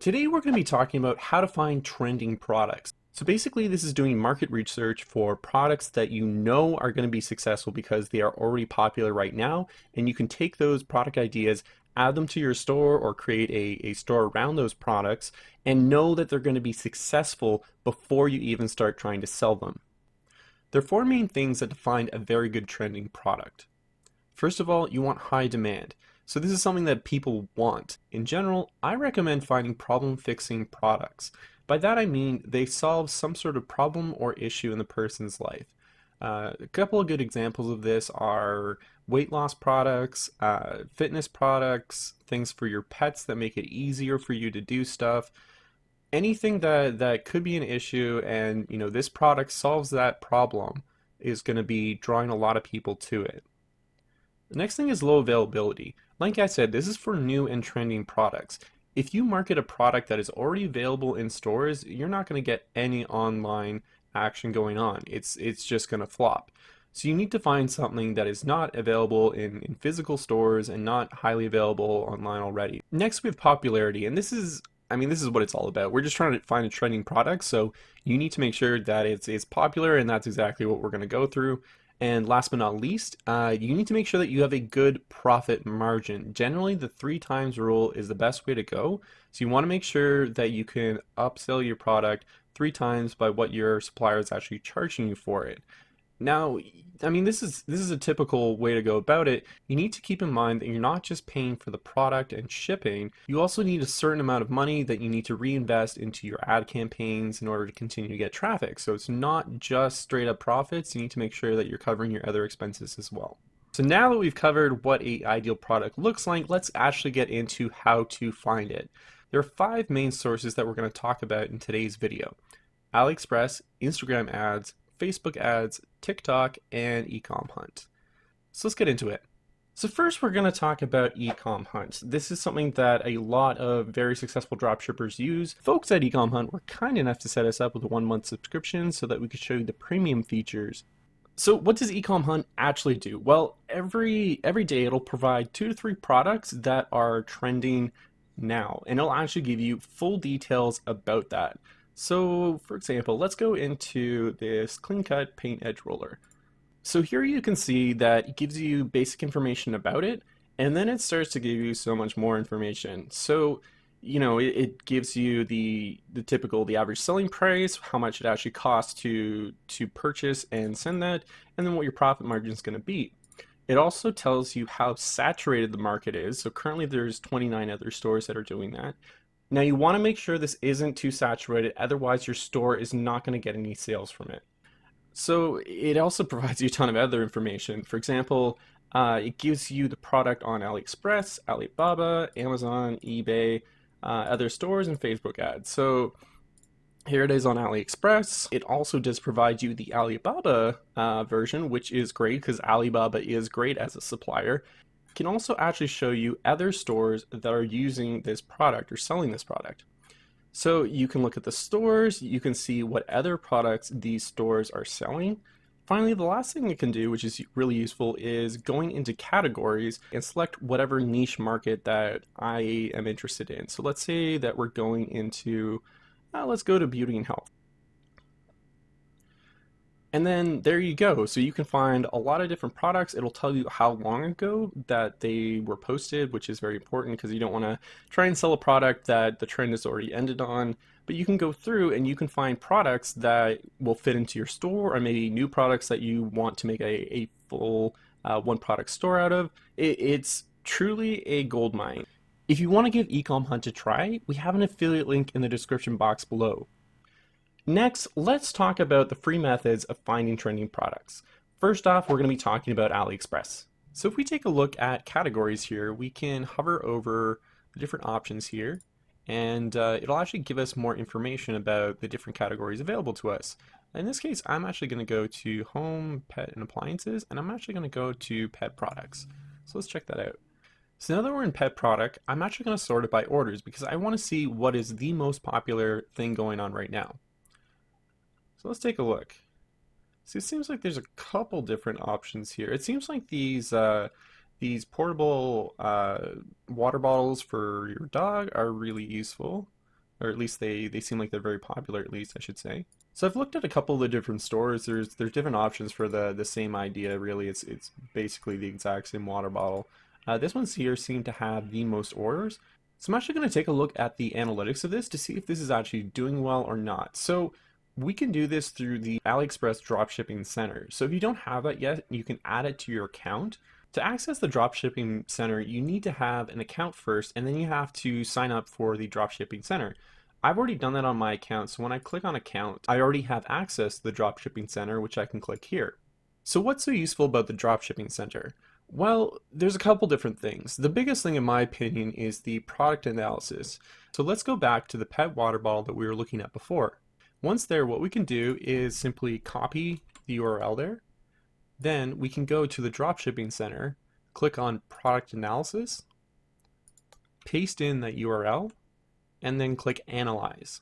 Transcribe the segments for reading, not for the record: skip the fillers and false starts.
Today we're going to be talking about how to find trending products. So basically this is doing market research for products that you know are going to be successful because they are already popular right now, and you can take those product ideas, add them to your store or create a store around those products and know that they're going to be successful before you even start trying to sell them. There are four main things that define a very good trending product. First of all, you want high demand. So this is something that people want. In general, I recommend finding problem-fixing products. By that I mean they solve some sort of problem or issue in the person's life. A couple of good examples of this are weight loss products, fitness products, things for your pets that make it easier for you to do stuff. Anything that could be an issue, and this product solves that problem, is going to be drawing a lot of people to it. The next thing is low availability. Like I said, this is for new and trending products. If you market a product that is already available in stores, you're not going to get any online action going on. It's just going to flop. So you need to find something that is not available in physical stores and not highly available online already. Next, we have popularity, and this is what it's all about. We're just trying to find a trending product, so you need to make sure that it's popular, and that's exactly what we're going to go through. And last but not least, you need to make sure that you have a good profit margin. Generally, the 3 times rule is the best way to go. So you want to make sure that you can upsell your product 3 times by what your supplier is actually charging you for it. Now, this is a typical way to go about it. You need to keep in mind that you're not just paying for the product and shipping. You also need a certain amount of money that you need to reinvest into your ad campaigns in order to continue to get traffic. So it's not just straight up profits. You need to make sure that you're covering your other expenses as well. So now that we've covered what an ideal product looks like, let's actually get into how to find it. There are 5 main sources that we're going to talk about in today's video: Aliexpress, Instagram ads, Facebook ads, TikTok, and EcomHunt. So let's get into it. So first we're going to talk about EcomHunt. This is something that a lot of very successful dropshippers use. Folks at EcomHunt were kind enough to set us up with a 1-month subscription so that we could show you the premium features. So what does EcomHunt actually do? Well, every day it'll provide 2 to 3 products that are trending now, and it'll actually give you full details about that. So for example, let's go into this clean cut paint edge roller. So here you can see that it gives you basic information about it, and then it starts to give you so much more information. So it gives you the average selling price, how much it actually costs to purchase and send that, and then what your profit margin is going to be. It also tells you how saturated the market is. So currently there's 29 other stores that are doing that. Now you want to make sure this isn't too saturated, otherwise your store is not going to get any sales from it. So it also provides you a ton of other information. For example, it gives you the product on Aliexpress, Alibaba, Amazon, eBay, other stores, and Facebook ads. So here it is on Aliexpress. It also does provide you the Alibaba version, which is great because Alibaba is great as a supplier. Can also actually show you other stores that are using this product or selling this product. So you can look at the stores, you can see what other products these stores are selling. Finally, the last thing you can do, which is really useful, is going into categories and select whatever niche market that I am interested in. So let's say that we're going into, let's go to beauty and health. And then there you go. So you can find a lot of different products. It'll tell you how long ago that they were posted, which is very important because you don't want to try and sell a product that the trend has already ended on. But you can go through and you can find products that will fit into your store, or maybe new products that you want to make a full one product store out of. It's truly a gold mine. If you want to give EcomHunt a try, we have an affiliate link in the description box below. Next, let's talk about the free methods of finding trending products. First off, we're going to be talking about Aliexpress. So if we take a look at categories here, we can hover over the different options here, and it'll actually give us more information about the different categories available to us. In this case, I'm actually going to go to home, pet, and appliances, and I'm actually going to go to pet products. So let's check that out. So now that we're in pet product, I'm actually going to sort it by orders because I want to see what is the most popular thing going on right now. So let's take a look. So it seems like there's a couple different options here. It seems like these portable water bottles for your dog are really useful. or at least they seem like they're very popular, at least I should say. So I've looked at a couple of the different stores. There's different options for the same idea. Really, it's basically the exact same water bottle. This one's here seem to have the most orders. So I'm actually going to take a look at the analytics of this to see if this is actually doing well or not. So we can do this through the Aliexpress Dropshipping Center. So if you don't have that yet, you can add it to your account. To access the Dropshipping Center, you need to have an account first, and then you have to sign up for the Dropshipping Center. I've already done that on my account, so when I click on account, I already have access to the Dropshipping Center, which I can click here. So what's so useful about the Dropshipping Center? Well, there's a couple different things. The biggest thing in my opinion is the product analysis. So let's go back to the pet water bottle that we were looking at before. Once there, what we can do is simply copy the URL there. Then we can go to the Dropshipping Center, click on product analysis, paste in that URL, and then click analyze.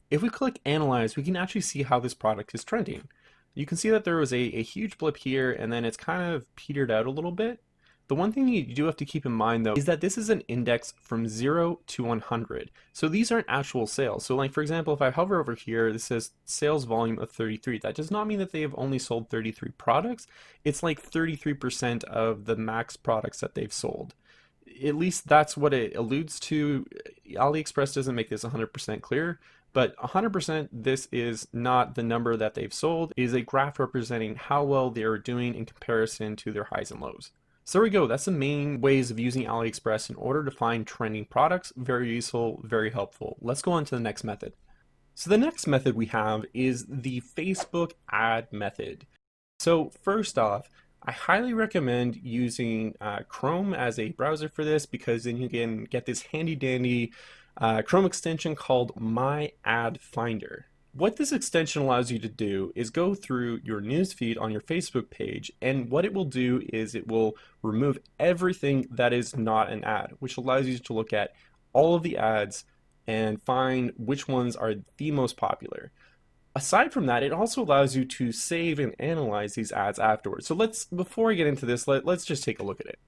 If we click analyze, we can actually see how this product is trending. You can see that there was a huge blip here, and then it's kind of petered out a little bit. The one thing you do have to keep in mind though is that this is an index from 0 to 100. So these aren't actual sales. So like for example, if I hover over here, this says sales volume of 33. That does not mean that they have only sold 33 products. It's like 33% of the max products that they've sold. At least that's what it alludes to. Aliexpress doesn't make this 100% clear, but 100% this is not the number that they've sold. It is a graph representing how well they are doing in comparison to their highs and lows. So there we go. That's the main ways of using Aliexpress in order to find trending products. Very useful, very helpful. Let's go on to the next method. So the next method we have is the Facebook ad method. So first off, I highly recommend using Chrome as a browser for this, because then you can get this handy dandy Chrome extension called My Ad Finder. What this extension allows you to do is go through your newsfeed on your Facebook page, and what it will do is it will remove everything that is not an ad, which allows you to look at all of the ads and find which ones are the most popular. Aside from that, it also allows you to save and analyze these ads afterwards. So before I get into this, let's just take a look at it.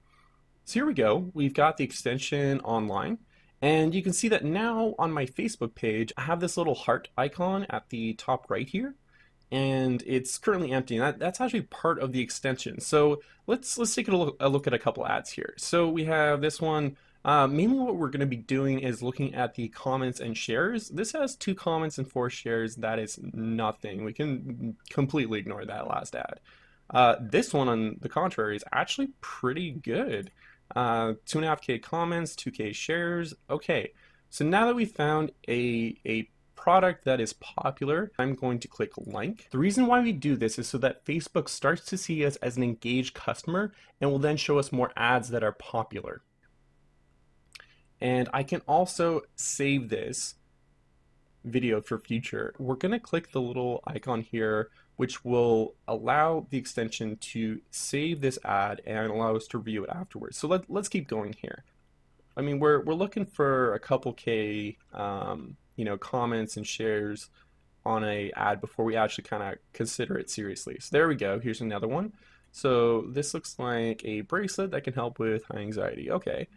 So here we go. We've got the extension online. And you can see that now on my Facebook page, I have this little heart icon at the top right here, and it's currently empty. And that's actually part of the extension. So let's take a look at a couple ads here. So we have this one. Mainly what we're going to be doing is looking at the comments and shares. This has 2 comments and 4 shares. That is nothing. We can completely ignore that last ad. This one, on the contrary, is actually pretty good. 2.5K comments, 2K shares. Okay, so now that we found a product that is popular, I'm going to click like. The reason why we do this is so that Facebook starts to see us as an engaged customer and will then show us more ads that are popular. And I can also save this video for future. We're going to click the little icon here, which will allow the extension to save this ad and allow us to review it afterwards. So let's keep going here. I mean, we're looking for a couple K, comments and shares on a ad before we actually kind of consider it seriously. So there we go. Here's another one. So this looks like a bracelet that can help with high anxiety. Okay.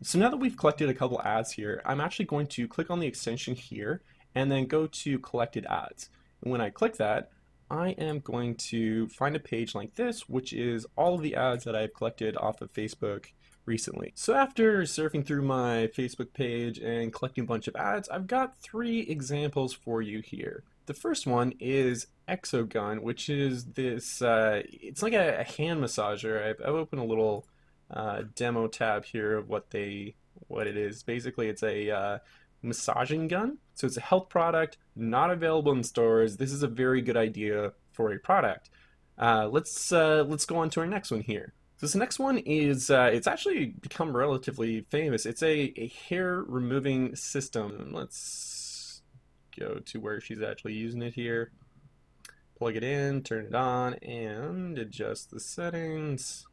So now that we've collected a couple ads here, I'm actually going to click on the extension here and then go to collected ads. And when I click that, I am going to find a page like this, which is all of the ads that I've collected off of Facebook recently. So after surfing through my Facebook page and collecting a bunch of ads, I've got 3 examples for you here. The first one is Exogun, which is this, it's like a hand massager. I've opened a little demo tab here of what it is. Basically, it's a massaging gun. So it's a health product, not available in stores. This is a very good idea for a product. Let's go on to our next one here. So this next one is it's actually become relatively famous. It's a hair removing system. Let's go to where she's actually using it here. Plug it in, turn it on, and adjust the settings.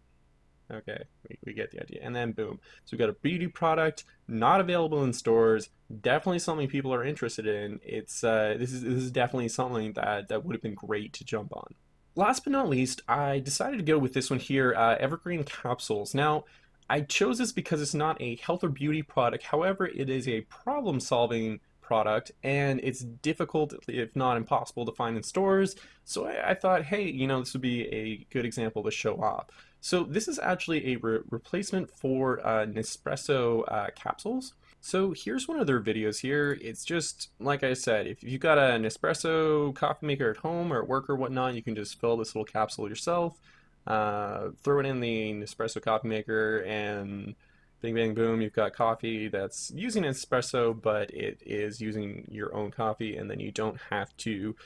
Okay, we get the idea. And then boom. So we've got a beauty product, not available in stores, definitely something people are interested in. It's this is definitely something that would have been great to jump on. Last but not least, I decided to go with this one here, Evergreen Capsules. Now, I chose this because it's not a health or beauty product. However, it is a problem solving product and it's difficult, if not impossible, to find in stores. So I thought, hey, this would be a good example to show off. So this is actually a replacement for Nespresso capsules. So here's one of their videos here. It's just, like I said, if you've got an espresso coffee maker at home or at work or whatnot, you can just fill this little capsule yourself, throw it in the Nespresso coffee maker, and bing, bang, boom, you've got coffee that's using espresso, but it is using your own coffee, and then you don't have to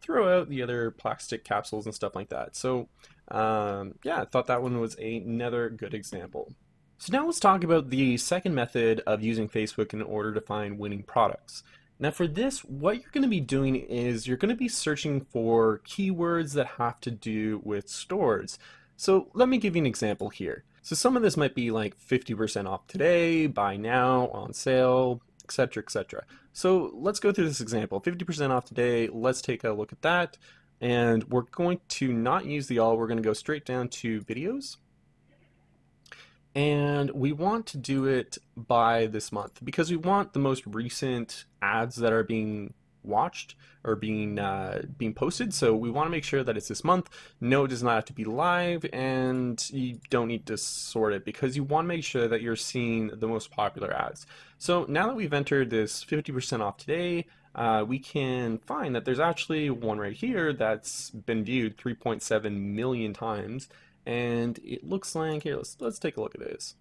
throw out the other plastic capsules and stuff like that. So, yeah, I thought that one was another good example. So now let's talk about the second method of using Facebook in order to find winning products. Now for this, what you're going to be doing is you're going to be searching for keywords that have to do with stores. So let me give you an example here. So some of this might be like 50% off today, buy now, on sale, etc., etc. So let's go through this example. 50% off today, let's take a look at that. And we're going to not use the all, we're going to go straight down to videos. And we want to do it by this month because we want the most recent ads that are being watched or being posted. So we want to make sure that it's this month. No, it does not have to be live, and you don't need to sort it because you want to make sure that you're seeing the most popular ads. So now that we've entered this 50% off today, we can find that there's actually one right here that's been viewed 3.7 million times. And it looks like, here, let's take a look at this.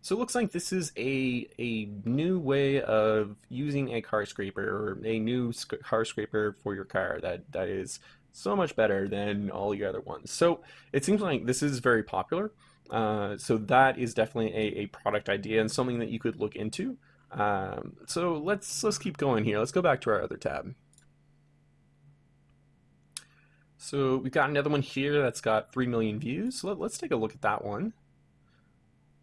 So it looks like this is a new way of using a car scraper, or a new car scraper for your car that is so much better than all the other ones. So it seems like this is very popular. So that is definitely a product idea and something that you could look into. So let's keep going here. Let's go back to our other tab. So we've got another one here that's got 3 million views. So let's take a look at that one.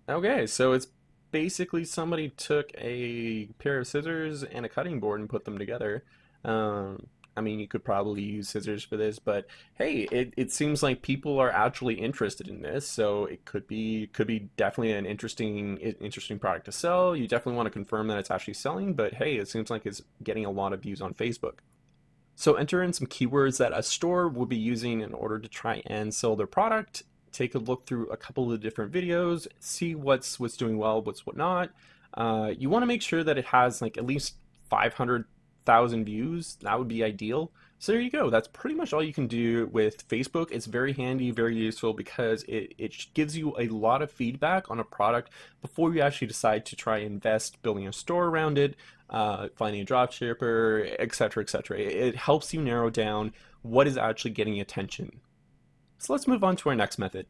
Okay, so it's basically somebody took a pair of scissors and a cutting board and put them together. I mean, you could probably use scissors for this, but hey, it seems like people are actually interested in this, so it could be definitely an interesting product to sell. You definitely want to confirm that it's actually selling, but hey, it seems like it's getting a lot of views on Facebook. So enter in some keywords that a store will be using in order to try and sell their product. Take a look through a couple of different videos, see what's doing well, what's not. You want to make sure that it has like at least 500,000 views. That would be ideal. So there you go. That's pretty much all you can do with Facebook. It's very handy, very useful because it gives you a lot of feedback on a product before you actually decide to try and invest building a store around it, finding a dropshipper, etc., etc. It helps you narrow down what is actually getting attention. So let's move on to our next method.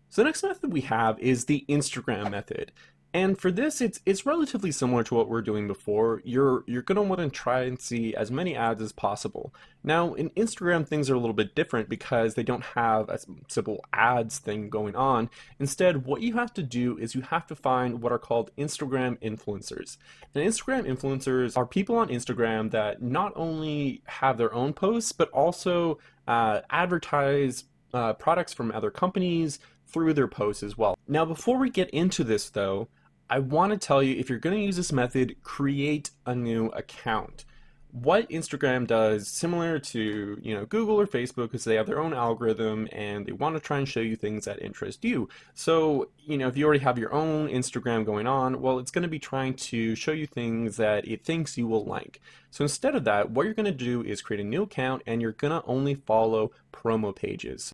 So the next method we have is the Instagram method. And for this, it's relatively similar to what we're doing before. You're going to want to try and see as many ads as possible. Now, in Instagram, things are a little bit different because they don't have a simple ads thing going on. Instead, what you have to do is you have to find what are called Instagram influencers. And Instagram influencers are people on Instagram that not only have their own posts, but also advertise products from other companies through their posts as well. Now, before we get into this though, I want to tell you, if you're going to use this method, create a new account. What Instagram does, similar to Google or Facebook, is they have their own algorithm and they want to try and show you things that interest you. So if you already have your own Instagram going on, well, it's going to be trying to show you things that it thinks you will like. So instead of that, what you're going to do is create a new account and you're going to only follow promo pages.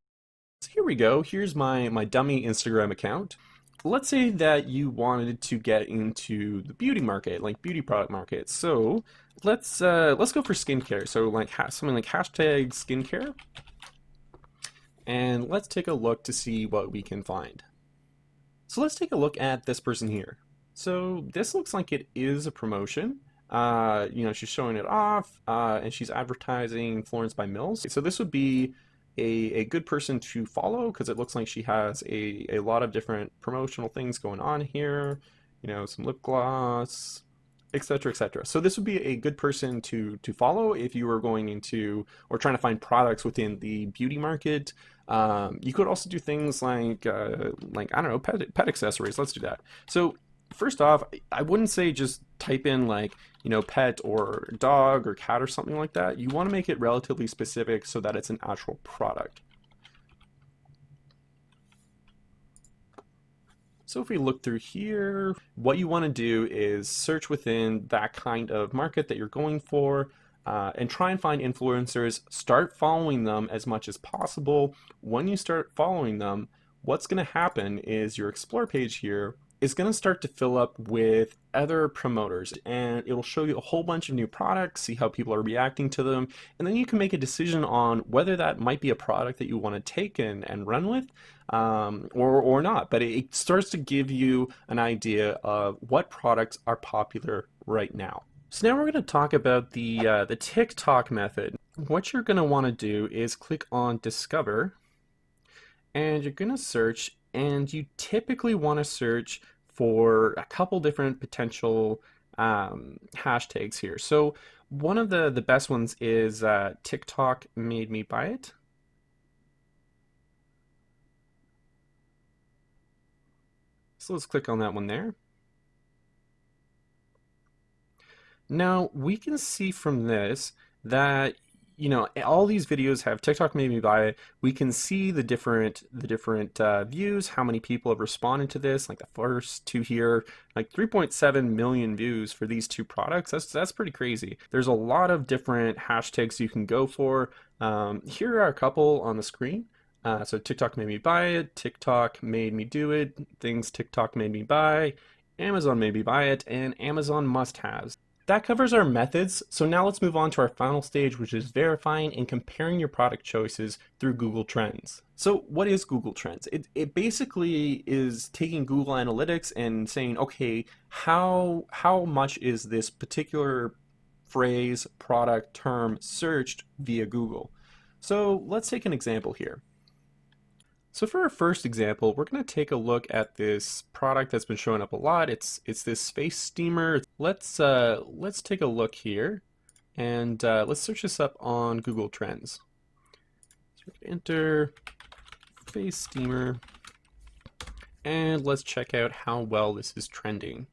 So here we go. Here's my dummy Instagram account. Let's say that you wanted to get into the beauty market, like beauty product market. So let's go for skincare. So like something like hashtag skincare, and let's take a look to see what we can find. So let's take a look at this person here. So this looks like it is a promotion. She's showing it off, and she's advertising Florence by Mills. So this would be a good person to follow because it looks like she has a lot of different promotional things going on here, some lip gloss, etc., etc. So this would be a good person to follow if you were going into or trying to find products within the beauty market. You could also do things like I don't know, pet accessories. Let's do that. So first off, I wouldn't say just type in like, you know, pet or dog or cat or something like that. You want to make it relatively specific so that it's an actual product. So if we look through here, what you want to do is search within that kind of market that you're going for, and try and find influencers. Start following them as much as possible. When you start following them, what's going to happen is your explore page here is going to start to fill up with other promoters, and it'll show you a whole bunch of new products, see how people are reacting to them, and then you can make a decision on whether that might be a product that you want to take and run with, or not. But it starts to give you an idea of what products are popular right now. So now we're going to talk about the TikTok method. What you're going to want to do is click on Discover, and you're going to search, and you typically want to search for a couple different potential hashtags here. So one of the best ones is TikTok made me buy it. So let's click on that one there. Now we can see from this that, you know, all these videos have TikTok made me buy it. We can see the different views, how many people have responded to this. Like the first two here, like 3.7 million views for these two products. That's pretty crazy. There's a lot of different hashtags you can go for. Here are a couple on the screen. So TikTok made me buy it, TikTok made me do it, things TikTok made me buy, Amazon made me buy it, and Amazon must-haves. That covers our methods, so now let's move on to our final stage, which is verifying and comparing your product choices through Google Trends. So what is Google Trends? It basically is taking Google Analytics and saying, okay, how much is this particular phrase, product, term searched via Google? So let's take an example here. So for our first example, we're going to take a look at this product that's been showing up a lot. It's this face steamer. Let's take a look here, and let's search this up on Google Trends. So we're going to enter face steamer, and let's check out how well this is trending.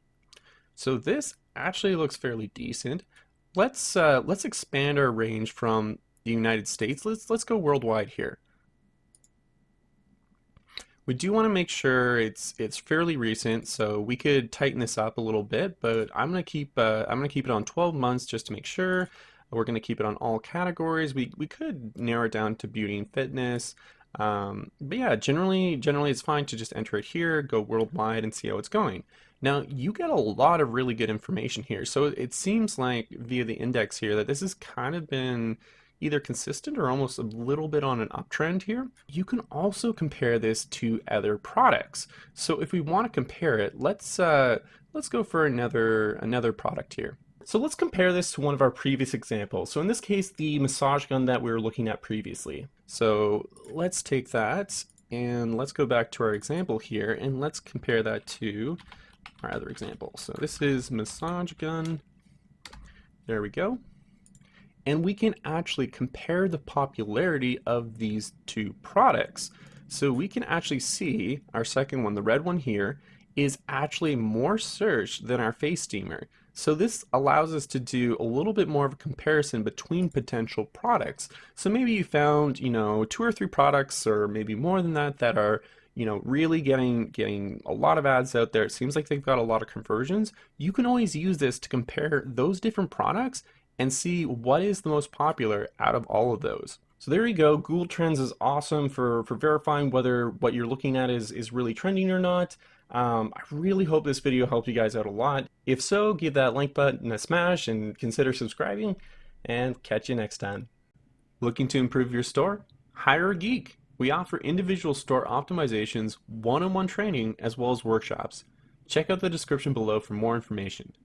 So this actually looks fairly decent. Let's expand our range from the United States. Let's go worldwide here. We do want to make sure it's fairly recent, so we could tighten this up a little bit, but I'm gonna keep it on 12 months just to make sure. We're gonna keep it on all categories. We could narrow it down to beauty and fitness, but yeah, generally it's fine to just enter it here, go worldwide, and see how it's going. Now you get a lot of really good information here, so it seems like via the index here that this has kind of been either consistent or almost a little bit on an uptrend here. You can also compare this to other products. So if we want to compare it, let's go for another product here. So let's compare this to one of our previous examples. So in this case, the massage gun that we were looking at previously. So let's take that and let's go back to our example here and let's compare that to our other example. So this is massage gun. There we go. And we can actually compare the popularity of these two products. So we can actually see our second one, the red one here, is actually more searched than our face steamer. So this allows us to do a little bit more of a comparison between potential products. So maybe you found, you know, 2 or 3 products or maybe more than that that are, you know, really getting a lot of ads out there. It seems like they've got a lot of conversions. You can always use this to compare those different products and see what is the most popular out of all of those. So there you go. Google Trends is awesome for verifying whether what you're looking at is really trending or not. I really hope this video helped you guys out a lot. If so, give that like button a smash and consider subscribing, and catch you next time. Looking to improve your store? Hire a geek. We offer individual store optimizations, one-on-one training, as well as workshops. Check out the description below for more information.